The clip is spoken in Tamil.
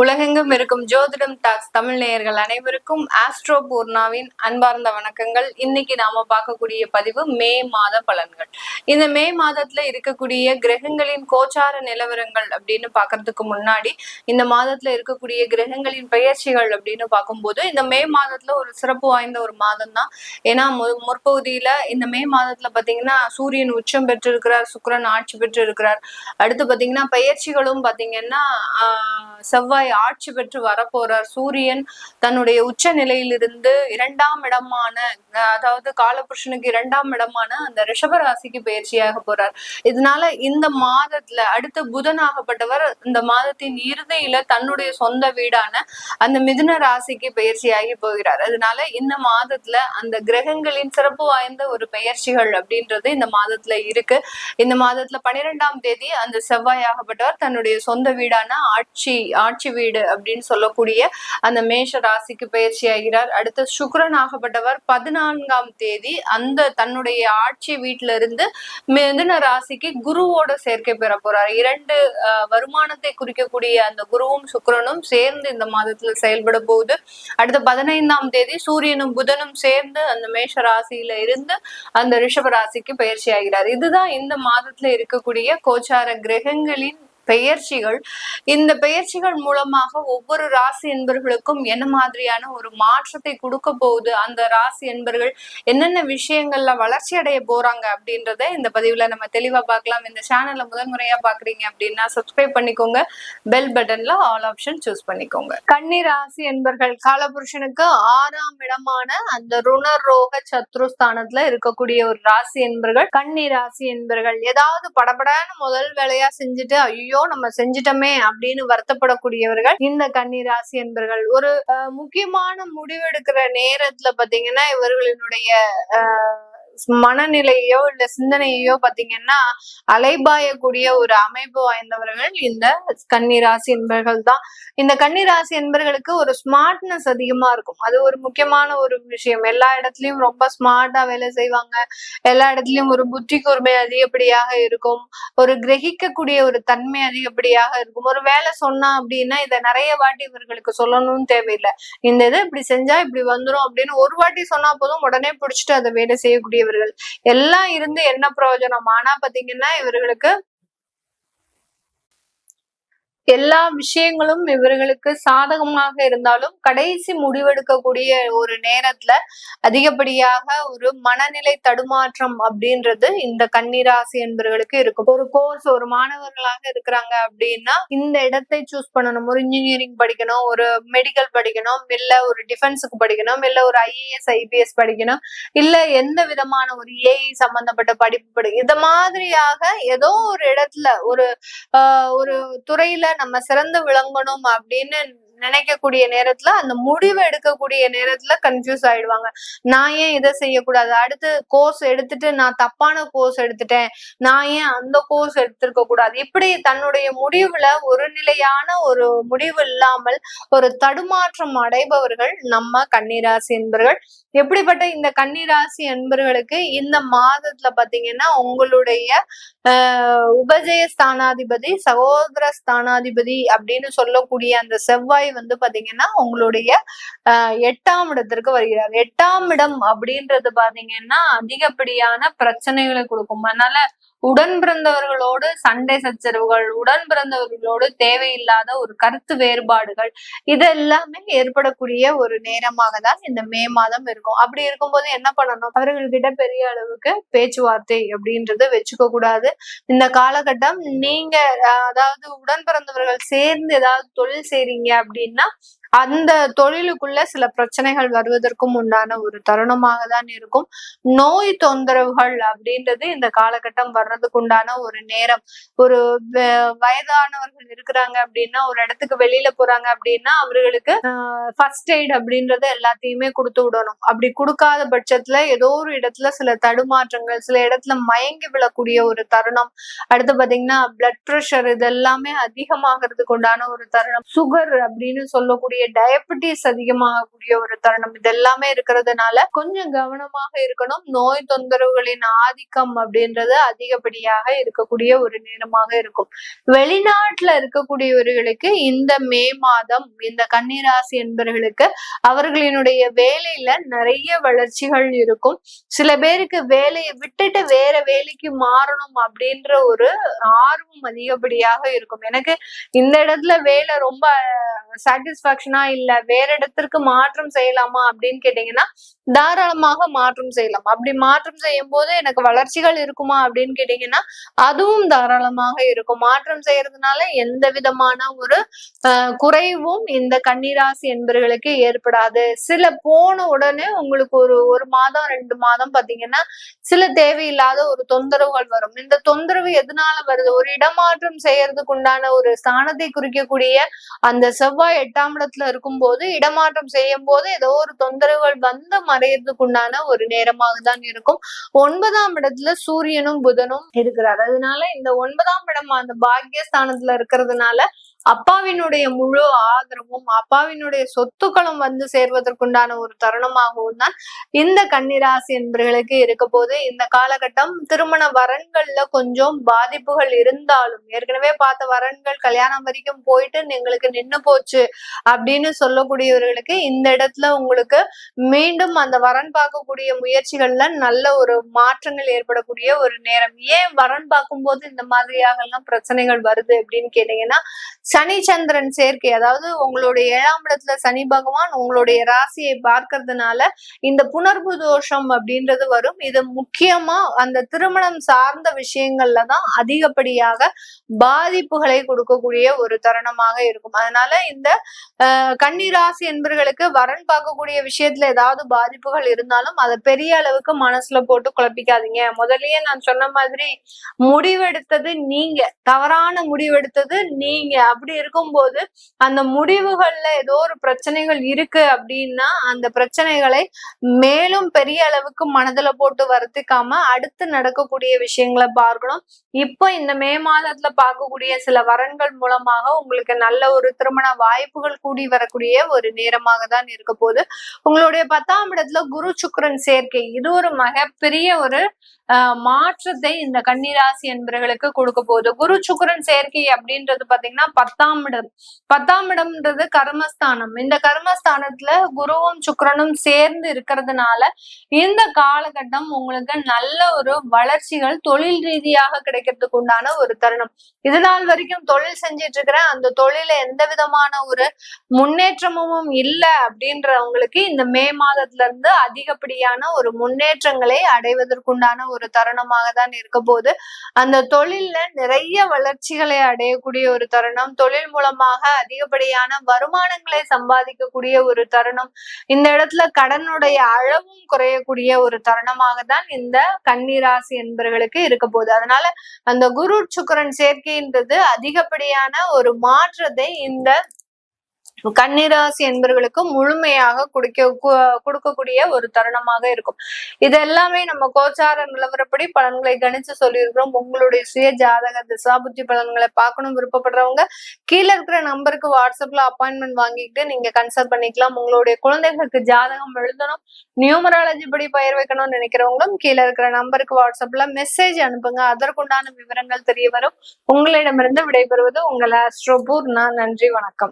உலகெங்கும் இருக்கும் ஜோதிடம் டாக்ஸ் தமிழ் நேயர்கள் அனைவருக்கும் ஆஸ்ட்ரோ பூர்ணாவின் அன்பார்ந்த வணக்கங்கள். இன்னைக்கு நாம பார்க்கக்கூடிய பதிவு மே மாத பலன்கள். இந்த மே மாதத்துல இருக்கக்கூடிய கிரகங்களின் கோச்சார நிலவரங்கள் அப்படின்னு பாக்குறதுக்கு முன்னாடி இந்த மாதத்துல இருக்கக்கூடிய கிரகங்களின் பெயர்ச்சிகள் அப்படின்னு பார்க்கும்போது இந்த மே மாதத்துல ஒரு சிறப்பு வாய்ந்த ஒரு மாதம் தான். ஏன்னா முற்பகுதியில இந்த மே மாதத்துல பாத்தீங்கன்னா சூரியன் உச்சம் பெற்று இருக்கிறார், சுக்கிரன் ஆட்சி பெற்று இருக்கிறார். அடுத்து பாத்தீங்கன்னா பெயர்ச்சிகளும் பாத்தீங்கன்னா செவ்வாய் ஆட்சி பெற்று வரப்போறார். சூரியன் தன்னுடைய உச்ச நிலையிலிருந்து இரண்டாம் இடமான, அதாவது காலபுருஷனுக்கு இரண்டாம் இடமான அந்த ரிஷபராசிக்கு பயிற்சியாக போறார். இதனால இந்த மாதத்துல அடுத்து புதனாகப்பட்டவர் இந்த மாதத்தின் இறுதியில தன்னுடைய சொந்த வீடான அந்த மிதுன ராசிக்கு பயிற்சியாகி போகிறார். அதனால இந்த மாதத்துல அந்த கிரகங்களின் சிறப்பு வாய்ந்த ஒரு பெயர்ச்சிகள் அப்படின்றது இந்த மாதத்துல இருக்கு. இந்த மாதத்துல 12ஆம் தேதி அந்த செவ்வாயாகப்பட்டவர் தன்னுடைய சொந்த வீடான ஆட்சி வீடு அப்படின்னு சொல்லக்கூடிய அந்த மேஷ ராசிக்கு பயிற்சி ஆகிறார். அடுத்து சுக்கிரன் ஆகப்பட்டவர் 14ஆம் தேதி அந்த தன்னுடைய ஆட்சி வீட்டுல இருந்து மிதுன ராசிக்கு குருவோட சேர்க்கை பெற போறார். இரண்டு வருமானத்தை குறிக்கக்கூடிய அந்த குருவும் சுக்கிரனும் சேர்ந்து இந்த மாதத்துல செயல்பட போகுது. அடுத்து 15ஆம் தேதி சூரியனும் புதனும் சேர்ந்து அந்த மேஷ ராசியில இருந்து அந்த ரிஷப ராசிக்கு பயிற்சி ஆகிறார். இதுதான் இந்த மாதத்துல இருக்கக்கூடிய கோச்சார கிரகங்களின் பெயர்ச்சிகள். இந்த பெயர்ச்சிகள் மூலமாக ஒவ்வொரு ராசி என்பர்களுக்கும் என்ன மாதிரியான ஒரு மாற்றத்தை கொடுக்க போகுது, அந்த ராசி என்பர்கள் என்னென்ன விஷயங்கள்ல வளர்ச்சி அடைய போறாங்க அப்படின்றத இந்த பதிவுல நம்ம தெளிவா பார்க்கலாம். இந்த சேனல்ல முதன்முறையா பாக்குறீங்க அப்படின்னா சப்ஸ்கிரைப் பண்ணிக்கோங்க, பெல் பட்டன்ல ஆல் ஆப்ஷன் சூஸ் பண்ணிக்கோங்க. கன்னி ராசி என்பர்கள் காலபுருஷனுக்கு 6ஆம் இடமான அந்த ருணரோக சத்ருஸ்தானத்துல இருக்கக்கூடிய ஒரு ராசி என்பர்கள் கன்னி ராசி என்பர்கள். ஏதாவது படபடான முதல் வேலையா செஞ்சுட்டு ஐயோ நம்ம செஞ்சிட்டோமே அப்படின்னு வருத்தப்படக்கூடியவர்கள் இந்த கன்னி ராசி என்பர்கள். ஒரு முக்கியமான முடிவெடுக்கிற நேரத்துல பாத்தீங்கன்னா இவர்களினுடைய மனநிலையோ இல்ல சிந்தனையோ பாத்தீங்கன்னா அலைபாயக்கூடிய ஒரு அமைப்பு வாய்ந்தவர்கள் இந்த கன்னிராசி என்பர்கள் தான். இந்த கன்னிராசி என்பர்களுக்கு ஒரு ஸ்மார்ட்னஸ் அதிகமா இருக்கும். அது ஒரு முக்கியமான ஒரு விஷயம். எல்லா இடத்துலயும் ரொம்ப ஸ்மார்ட்டா வேலை செய்வாங்க. எல்லா இடத்துலயும் ஒரு புத்தி கூர்மை அதிகப்படியாக இருக்கும். ஒரு கிரகிக்கக்கூடிய ஒரு தன்மை அதிகப்படியாக இருக்கும். ஒரு வேலை சொன்னா அப்படின்னா இதை நிறைய வாட்டி இவர்களுக்கு சொல்லணும்னு தேவையில்லை. இந்த இதை இப்படி செஞ்சா இப்படி வந்துரும் அப்படின்னு ஒரு வாட்டி சொன்னா போதும், உடனே பிடிச்சிட்டு அதை வேலை செய்யக்கூடிய எல்லாம் இருந்து என்ன பிரயோஜனம்? ஆனா பாத்தீங்கன்னா இவர்களுக்கு எல்லா விஷயங்களும் இவர்களுக்கு சாதகமாக இருந்தாலும் கடைசி முடிவெடுக்கக்கூடிய ஒரு நேரத்துல அதிகப்படியாக ஒரு மனநிலை தடுமாற்றம் அப்படின்றது இந்த கன்னிராசி என்பவர்களுக்கு இருக்கும். ஒரு கோர்ஸ், ஒரு மாணவர்களாக இருக்கிறாங்க அப்படின்னா இந்த இடத்தை சூஸ் பண்ணணும். ஒரு இன்ஜினியரிங் படிக்கணும், ஒரு மெடிக்கல் படிக்கணும், இல்ல ஒரு டிஃபென்ஸுக்கு படிக்கணும், இல்ல ஒரு IAS IPS படிக்கணும், இல்ல எந்த விதமான ஒரு AI சம்பந்தப்பட்ட படிப்பு இந்த மாதிரியாக ஏதோ ஒரு இடத்துல ஒரு துறையில நம்ம சிறந்து விளங்கணும் அப்படின்னு நினைக்கக்கூடிய நேரத்துல அந்த முடிவை எடுக்கக்கூடிய நேரத்துல கன்ஃபியூஸ் ஆயிடுவாங்க. நான் ஏன் இதை செய்யக்கூடாது, அடுத்து கோர்ஸ் எடுத்துட்டு நான் தப்பான கோர்ஸ் எடுத்துட்டேன், நான் ஏன் அந்த கோர்ஸ் எடுத்திருக்க கூடாது, இப்படி தன்னுடைய முடிவுல ஒரு நிலையான ஒரு முடிவு இல்லாமல் ஒரு தடுமாற்றம் அடைபவர்கள் நம்ம கன்னிராசி என்பர்கள். எப்படிப்பட்ட இந்த கன்னிராசி என்பர்களுக்கு இந்த மாதத்துல பாத்தீங்கன்னா உங்களுடைய உபஜய ஸ்தானாதிபதி, சகோதர ஸ்தானாதிபதி அப்படின்னு சொல்லக்கூடிய அந்த செவ்வாய் வந்து பாத்தீங்கன்னா உங்களுடைய 8ஆம் இடத்திற்கு வருகிறார். 8ஆம் இடம் அப்படின்றது பாத்தீங்கன்னா அதிகப்படியான பிரச்சனைகளை கொடுக்கும். அதனால உடன் பிறந்தவர்களோடு சண்டை சச்சரவுகள், உடன் பிறந்தவர்களோடு தேவையில்லாத ஒரு கருத்து வேறுபாடுகள், இது எல்லாமே ஏற்படக்கூடிய ஒரு நேரமாக தான் இந்த மே மாதம் இருக்கும். அப்படி இருக்கும்போது என்ன பண்ணணும்? அவர்கள்கிட்ட பெரிய அளவுக்கு பேச்சுவார்த்தை அப்படின்றது வச்சுக்க கூடாது. இந்த காலகட்டம் நீங்க அதாவது உடன் பிறந்தவர்கள் சேர்ந்து ஏதாவது தொழில் செய்றீங்க அப்படின்னா அந்த தொழிலுக்குள்ள சில பிரச்சனைகள் வருவதற்கும் உண்டான ஒரு தருணமாக தான் இருக்கும். நோய் தொந்தரவுகள் அப்படின்றது இந்த காலகட்டம் வர்றதுக்கு உண்டான ஒரு நேரம். ஒரு வயதானவர்கள் இருக்கிறாங்க அப்படின்னா, ஒரு இடத்துக்கு வெளியில போறாங்க அப்படின்னா அவர்களுக்கு ஃபர்ஸ்ட் எய்ட் அப்படின்றது எல்லாத்தையுமே கொடுத்து விடணும். அப்படி கொடுக்காத பட்சத்துல ஏதோ ஒரு இடத்துல சில தடுமாற்றங்கள், சில இடத்துல மயங்கி விழக்கூடிய ஒரு தருணம். அடுத்து பாத்தீங்கன்னா பிளட் ப்ரெஷர், இது எல்லாமே அதிகமாகிறதுக்கு உண்டான ஒரு தருணம். சுகர் அப்படின்னு சொல்லக்கூடிய டயபெட்டிஸ் அதிகமாகக்கூடிய ஒரு தருணம். இது எல்லாமே இருக்கிறதுனால கொஞ்சம் கவனமாக இருக்கணும். நோய் தொந்தரவுகளின் ஆதிக்கம் அப்படின்றது அதிக அதிகப்படியாக இருக்கக்கூடிய ஒரு நேரமாக இருக்கும். வெளிநாட்டுல இருக்கக்கூடியவர்களுக்கு இந்த மே மாதம் இந்த கன்னிராசி என்பவர்களுக்கு அவர்களினுடைய வேலையில நிறைய வளர்ச்சிகள் இருக்கும். சில பேருக்கு வேலையை விட்டுட்டு வேற வேலைக்கு மாறணும் அப்படின்ற ஒரு ஆர்வம் அதிகப்படியாக இருக்கும். எனக்கு இந்த இடத்துல வேலை ரொம்ப சாட்டிஸ்பாக்சனா இல்ல, வேற இடத்திற்கு மாற்றம் செய்யலாமா அப்படின்னு கேட்டீங்கன்னா தாராளமாக மாற்றம் செய்யலாம். அப்படி மாற்றம் செய்யும் போது எனக்கு வளர்ச்சிகள் இருக்குமா அப்படின்னு கேட்டீங்கன்னா அதுவும் தாராளமாக இருக்கும். மாற்றம் செய்யறதுனால எந்த விதமான ஒரு குறைவும் இந்த கன்னிராசி என்பவர்களுக்கு ஏற்படாது. சில போன உடனே உங்களுக்கு ஒரு மாதம் 2 மாதம் பாத்தீங்கன்னா சில தேவையில்லாத ஒரு தொந்தரவுகள் வரும். இந்த தொந்தரவு எதனால வருது? ஒரு இடமாற்றம் செய்யறதுக்கு உண்டான ஒரு ஸ்தானத்தை குறிக்கக்கூடிய அந்த செவ்வாய் 8ஆம் இடத்துல இருக்கும் போது இடமாற்றம் செய்யும் போது ஏதோ ஒரு தொந்தரவுகள் வந்து மறையறதுக்கு உண்டான ஒரு நேரமாக தான் இருக்கும். 9ஆம் இடத்துல சூரியனும் புதனும் இருக்கிறார். அதனால இந்த 9ஆம் இடம் அந்த பாக்கியஸ்தானத்துல இருக்கிறதுனால அப்பாவினுடைய முழு ஆதரவும் அப்பாவினுடைய சொத்துக்களும் வந்து சேர்வதற்குண்டான ஒரு தருணமாகவும் தான் இந்த கன்னிராசி என்பவர்களுக்கு இருக்க போது. இந்த காலகட்டம் திருமண வரன்கள்ல கொஞ்சம் பாதிப்புகள் இருந்தாலும், ஏற்கனவே பார்த்த வரன்கள் கல்யாணம் வரைக்கும் போயிட்டு எங்களுக்கு நின்னு போச்சு அப்படின்னு சொல்லக்கூடியவர்களுக்கு இந்த இடத்துல உங்களுக்கு மீண்டும் அந்த வரன் பார்க்கக்கூடிய முயற்சிகள்ல நல்ல ஒரு மாற்றங்கள் ஏற்படக்கூடிய ஒரு நேரம். ஏன் வரன் பார்க்கும்போது இந்த மாதிரியாக எல்லாம் பிரச்சனைகள் வருது அப்படின்னு கேட்டீங்கன்னா சனி சந்திரன் சேர்க்கை, அதாவது உங்களுடைய 7ஆம் இடத்துல சனி பகவான் உங்களுடைய ராசியை பார்க்கறதுனால இந்த புணர்வு தோஷம் அப்படின்றது வரும். இது முக்கியமா அந்த திருமணம் சார்ந்த விஷயங்கள்ல தான் அதிகப்படியாக பாதிப்புகளை கொடுக்கக்கூடிய ஒரு தருணமாக இருக்கும். அதனால இந்த கன்னிராசி என்பவர்களுக்கு வரன் பார்க்கக்கூடிய விஷயத்துல ஏதாவது பாதிப்புகள் இருந்தாலும் அதை பெரிய அளவுக்கு மனசுல போட்டு குழப்பிக்காதீங்க. முதல்லயே நான் சொன்ன மாதிரி முடிவெடுத்தது நீங்க, தவறான முடிவெடுத்தது நீங்க. அப்படி இருக்கும்போது அந்த முடிவுகள்ல ஏதோ ஒரு பிரச்சனைகள் இருக்கு அப்படின்னா அந்த பிரச்சனைகளை மேலும் பெரிய அளவுக்கு மனதுல போட்டு வருத்திக்காம அடுத்து நடக்கக்கூடிய விஷயங்களை பார்க்கணும். இப்போ இந்த மே மாதத்துல பார்க்கக்கூடிய சில வரன்கள் மூலமாக உங்களுக்கு நல்ல ஒரு திருமண வாய்ப்புகள் கூடி வரக்கூடிய ஒரு நேரமாக தான் இருக்க போது. உங்களுடைய 10ஆம் இடத்துல குரு சுக்கிரன் சேர்க்கை, இது ஒரு மிகப்பெரிய ஒரு மாற்றத்தை இந்த கன்னிராசி என்பவர்களுக்கு கொடுக்க போகுது. குரு சுக்கிரன் சேர்க்கை அப்படின்றது பாத்தீங்கன்னா 10ஆம் இடம்ன்றது கர்மஸ்தானம். இந்த கர்மஸ்தானத்துல குருவும் சுக்கிரனும் சேர்ந்து இருக்கிறதுனால இந்த காலகட்டம் உங்களுக்கு நல்ல ஒரு வளர்ச்சிகள் தொழில் ரீதியாக கிடைக்கிறதுக்கு உண்டான ஒரு தருணம். இது நாள் வரைக்கும் தொழில் செஞ்சிட்டு இருக்கிற அந்த தொழில எந்த விதமான ஒரு முன்னேற்றமும் இல்லை அப்படின்றவங்களுக்கு இந்த மே மாதத்துல இருந்து அதிகப்படியான ஒரு முன்னேற்றங்களை அடைவதற்குண்டான ஒரு தருணமாக தான் இருக்க போது. அந்த தொழில்ல நிறைய வளர்ச்சிகளை அடையக்கூடிய ஒரு தருணம், தொழில் மூலமாக அதிகப்படியான வருமானங்களை சம்பாதிக்கக்கூடிய ஒரு தருணம், இந்த இடத்துல கடனுடைய அளவும் குறையக்கூடிய ஒரு தருணமாக தான் இந்த கன்னிராசி என்பவர்களுக்கு இருக்க போகுது. அதனால அந்த குரு சுக்கிரன் சேர்க்கைன்றது அதிகப்படியான ஒரு மாற்றத்தை இந்த கன்னிராசி என்பவர்களுக்கு முழுமையாக கொடுக்கக்கூடிய ஒரு தருணமாக இருக்கும். இது எல்லாமே நம்ம கோச்சார நிலவரப்படி பலன்களை கணிச்சு சொல்லியிருக்கிறோம். உங்களுடைய சுய ஜாதக திசாபுத்தி பலன்களை பார்க்கணும் விருப்பப்படுறவங்க கீழே இருக்கிற நம்பருக்கு வாட்ஸ்அப்ல அப்பாயின்மெண்ட் வாங்கிக்கிட்டு நீங்க கன்சல்ட் பண்ணிக்கலாம். உங்களுடைய குழந்தைகளுக்கு ஜாதகம் எழுதணும், நியூமராலஜி படி பயிர் வைக்கணும்னு நினைக்கிறவங்களும் கீழே இருக்கிற நம்பருக்கு வாட்ஸ்அப்ல மெசேஜ் அனுப்புங்க. அதற்குண்டான விவரங்கள் தெரிய வரும். உங்களிடமிருந்து விடைபெறுவது உங்கள் ஆஸ்ட்ரோபூர்ணா. நன்றி, வணக்கம்.